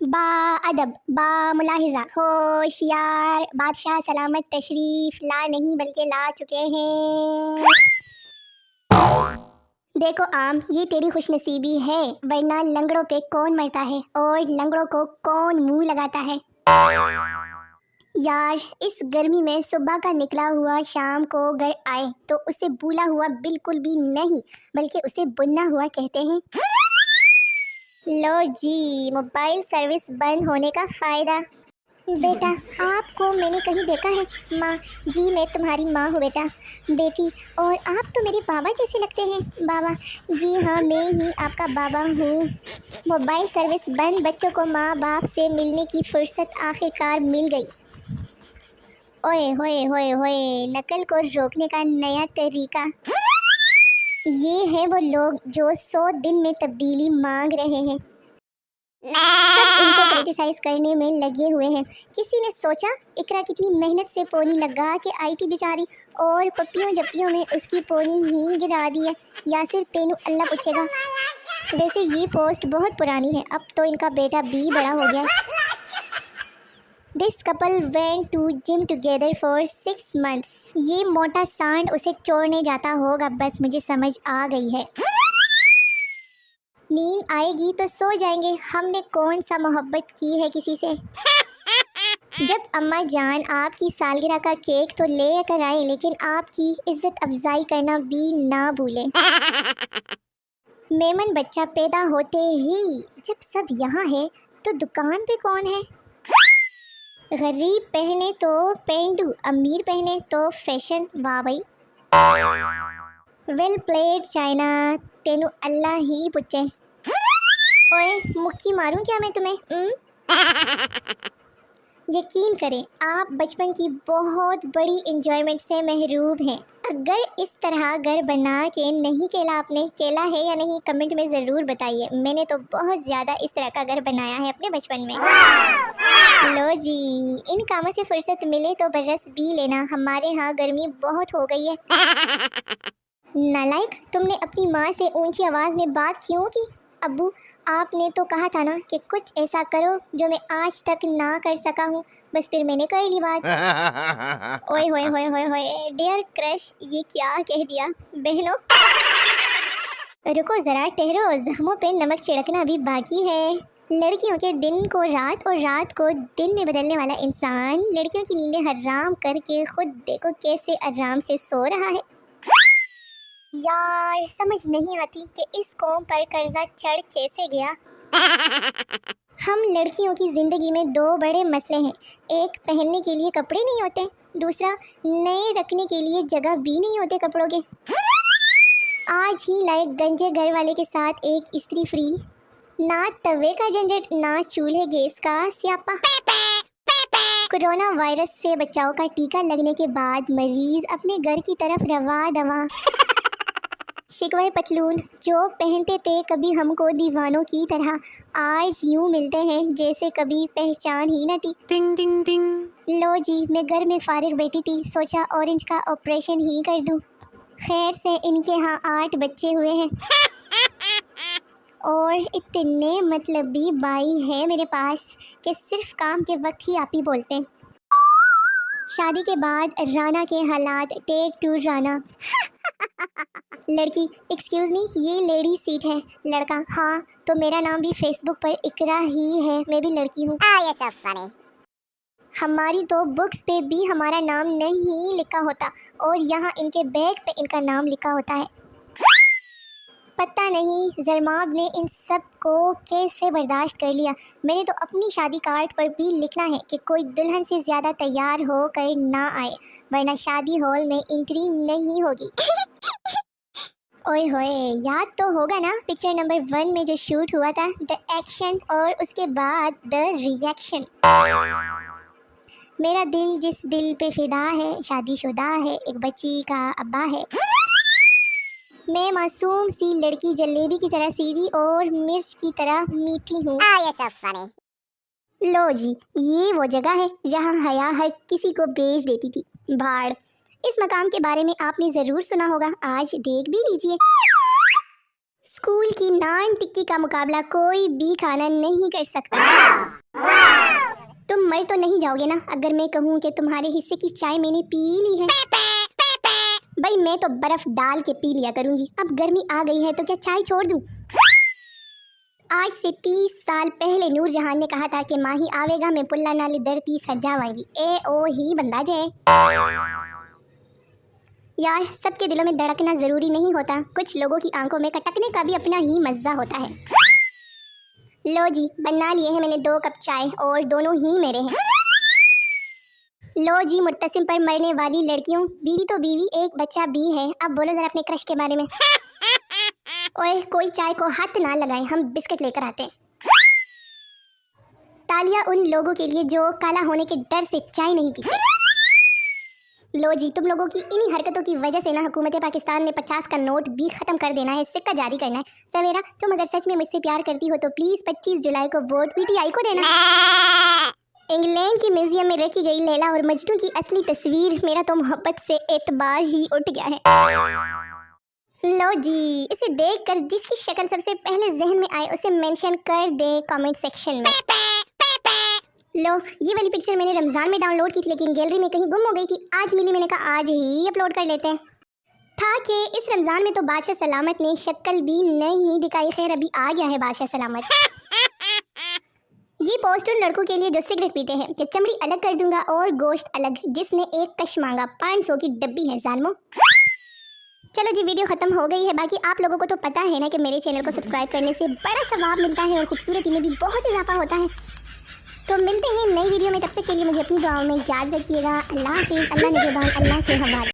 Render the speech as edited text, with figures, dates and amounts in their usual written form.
बा अदब, बा मुलाहिजा, होशियार बादशाह सलामत तशरीफ ला नहीं बल्कि ला चुके हैं। देखो आम, ये तेरी खुशनसीबी है, वरना लंगड़ों पे कौन मरता है और लंगड़ों को कौन मुंह लगाता है। यार, इस गर्मी में सुबह का निकला हुआ शाम को घर आए तो उसे भूला हुआ बिल्कुल भी नहीं, बल्कि उसे बुना हुआ कहते हैं। लो जी, मोबाइल सर्विस बंद होने का फ़ायदा। बेटा, आपको मैंने कहीं देखा है? माँ जी, मैं तुम्हारी माँ हूँ बेटा। बेटी, और आप तो मेरे बाबा जैसे लगते हैं। बाबा जी हाँ, मैं ही आपका बाबा हूँ। मोबाइल सर्विस बंद, बच्चों को माँ बाप से मिलने की फुर्सत आखिरकार मिल गई। ओए होए होए होए, नकल को रोकने का नया तरीका। ये है वो लोग जो 100 दिन में तब्दीली मांग रहे हैं। सब इनको क्रिटिसाइज करने में लगे हुए हैं। किसी ने सोचा इकरा कितनी मेहनत से पोनी लगा के आई थी बेचारी, और पप्पियों जप्पियों में उसकी पोनी ही गिरा दी है, या सिर्फ तेनू अल्लाह पूछेगा। वैसे ये पोस्ट बहुत पुरानी है, अब तो इनका बेटा भी बड़ा हो गया है। This couple went to gym together for 6 months। ये मोटा सांड उसे चोरने जाता होगा, बस मुझे समझ आ गई है। नींद आएगी तो सो जाएंगे, हमने कौन सा मोहब्बत की है किसी से। जब अम्मा जान आपकी सालगिरह का केक तो ले कर आए, लेकिन आपकी इज्जत अफजाई करना भी ना भूलें। मेमन बच्चा पैदा होते ही जब सब यहाँ है तो दुकान पे कौन है। गरीब पहने तो पेंडू, अमीर पहने तो फैशन। वाह भाई, वेल प्लेड चाइना, तेनू अल्लाह ही पूछे। ओए, मुक्की मारूं क्या मैं तुम्हें? यकीन करें, आप बचपन की बहुत बड़ी एंजॉयमेंट से महरूम हैं। अगर इस तरह घर बना के नहीं केला आपने, केला है या नहीं कमेंट में ज़रूर बताइए। मैंने तो बहुत ज़्यादा इस तरह का घर बनाया है अपने बचपन में। लो जी, इन कामों से फुर्सत मिले तो बरस भी लेना, हमारे यहाँ गर्मी बहुत हो गई है। नालायक, तुमने अपनी माँ से ऊंची आवाज़ में बात क्यों की? अब्बू, आपने तो कहा था ना कि कुछ ऐसा करो जो मैं आज तक ना कर सका हूँ, बस फिर मैंने कर ली बात। ओए होए होए होए होए, डियर क्रश, ये क्या कह दिया बहनों। रुको ज़रा, ठहरो, जख्मों पे नमक छिड़कना अभी बाकी है। लड़कियों के दिन को रात और रात को दिन में बदलने वाला इंसान लड़कियों की नींदें हराम करके खुद देखो कैसे आराम से सो रहा है। यार, समझ नहीं आती कि इस कौम पर कर्जा चढ़ कैसे गया। हम लड़कियों की ज़िंदगी में 2 बड़े मसले हैं। एक, पहनने के लिए कपड़े नहीं होते, दूसरा, नए रखने के लिए जगह भी नहीं होते कपड़ों के। आज ही लाइक गंजे घर वाले के साथ एक स्त्री फ्री, ना तवे का झंझट, ना चूल्हे गैस का स्यापा। कोरोना वायरस से बचाव का टीका लगने के बाद मरीज अपने घर की तरफ रवा दवा। शिकवे पतलून जो पहनते थे कभी हमको दीवानों की तरह, आज यूँ मिलते हैं जैसे कभी पहचान ही न थी। टिंग टिंग टिंग। लो जी, मैं घर में फारिग बैठी थी, सोचा ऑरेंज का ऑपरेशन ही कर दूं। खैर से इनके यहाँ 8 बच्चे हुए हैं और इतने मतलबी बाई है मेरे पास कि सिर्फ काम के वक्त ही आप ही बोलते हैं। शादी के बाद राना के हालात, टेक 2 राना। लड़की, एक्सक्यूज़ मी, ये लेडी सीट है। लड़का, हाँ तो मेरा नाम भी फेसबुक पर इकरा ही है, मैं भी लड़की हूँ। ये सब फनी। हमारी तो बुक्स पे भी हमारा नाम नहीं लिखा होता और यहाँ इनके बैग पे इनका नाम लिखा होता है। पता नहीं जरमाब ने इन सब को कैसे बर्दाश्त कर लिया। मैंने तो अपनी शादी कार्ड पर भी लिखना है कि कोई दुल्हन से ज़्यादा तैयार हो कर ना आए, वरना शादी हॉल में एंट्री नहीं होगी। ओए होए, याद तो होगा ना पिक्चर नंबर 1 में जो शूट हुआ था, द एक्शन और उसके बाद द रिएक्शन। मेरा दिल जिस दिल पे फिदा है, शादीशुदा है, एक बच्ची का अब्बा है। मैं मासूम सी लड़की जलेबी की तरह सीधी और मिर्च की तरह मीठी हूँ। ये सब फनी। लो जी, ये वो जगह है जहाँ हया हर किसी को बेच देती थी। भाड़, इस मकाम के बारे में आपने ज़रूर सुना होगा, आज देख भी लीजिए। स्कूल की नान टिक्की का मुकाबला कोई भी खाना नहीं कर सकता। तुम मर तो नहीं जाओगे ना अगर मैं कहूँ कि तुम्हारे हिस्से की चाय मैंने पी ली है? भाई मैं तो बर्फ डाल के पी लिया करूंगी। अब गर्मी आ गई है तो क्या चाय छोड़ दूं? आज से 30 साल पहले नूरजहान ने कहा था कि माही आवेगा मैं पुल्ला नाली धरती सजावांगी। ए ओ ही बंदा जे। यार सबके दिलों में धड़कना जरूरी नहीं होता, कुछ लोगों की आंखों में कटकने का भी अपना ही मजा होता है। लो जी बना लिए हैं मैंने 2 कप चाय और दोनों ही मेरे हैं। लो जी मुर्तसिम पर मरने वाली लड़कियों, बीवी तो बीवी एक बच्चा भी है। अब बोलो जरा अपने क्रश के बारे में। ओए कोई चाय को हाथ ना लगाए, हम बिस्किट लेकर आते हैं। तालियां उन लोगों के लिए जो काला होने के डर से चाय नहीं पीते। लो जी तुम लोगों की इन्हीं हरकतों की वजह से ना हुकूमत पाकिस्तान ने 50 का नोट भी खत्म कर देना है, सिक्का जारी करना है। सवेरा तुम अगर सच में मुझसे प्यार करती हो तो प्लीज 25 जुलाई को वोट पीटीआई को देना। इंग्लैंड के म्यूजियम में रखी गई लैला और मजनू की असली तस्वीर, मेरा तो मोहब्बत से एतबार ही उठ गया है। लो जी इसे देखकर जिसकी शक्ल सबसे पहले जहन में आए उसे मेंशन कर दे कमेंट सेक्शन में। लो ये वाली पिक्चर मैंने रमजान में डाउनलोड की थी लेकिन गैलरी में कहीं गुम हो गई थी, आज मिली, मैंने कहा आज ही अपलोड कर लेते हैं। था कि इस रमजान में तो बादशाह सलामत ने शक्ल भी नहीं दिखाई, खैर अभी आ गया है बादशाह सलामत। ये पोस्ट उन लड़कों के लिए जो सिगरेट पीते हैं कि चमड़ी अलग कर दूंगा और गोश्त अलग, जिसने एक कश मांगा 500 की डब्बी है जालमो। चलो जी वीडियो खत्म हो गई है, बाकी आप लोगों को तो पता है ना कि मेरे चैनल को सब्सक्राइब करने से बड़ा सवाब मिलता है और खूबसूरती में भी बहुत इजाफा होता है। तो मिलते हैं नई वीडियो में, तब तक के लिए मुझे अपनी दुआओं में याद रखिएगा। अल्लाह हाफिज़, अल्लाह निगहबान, अल्लाह के हवाले।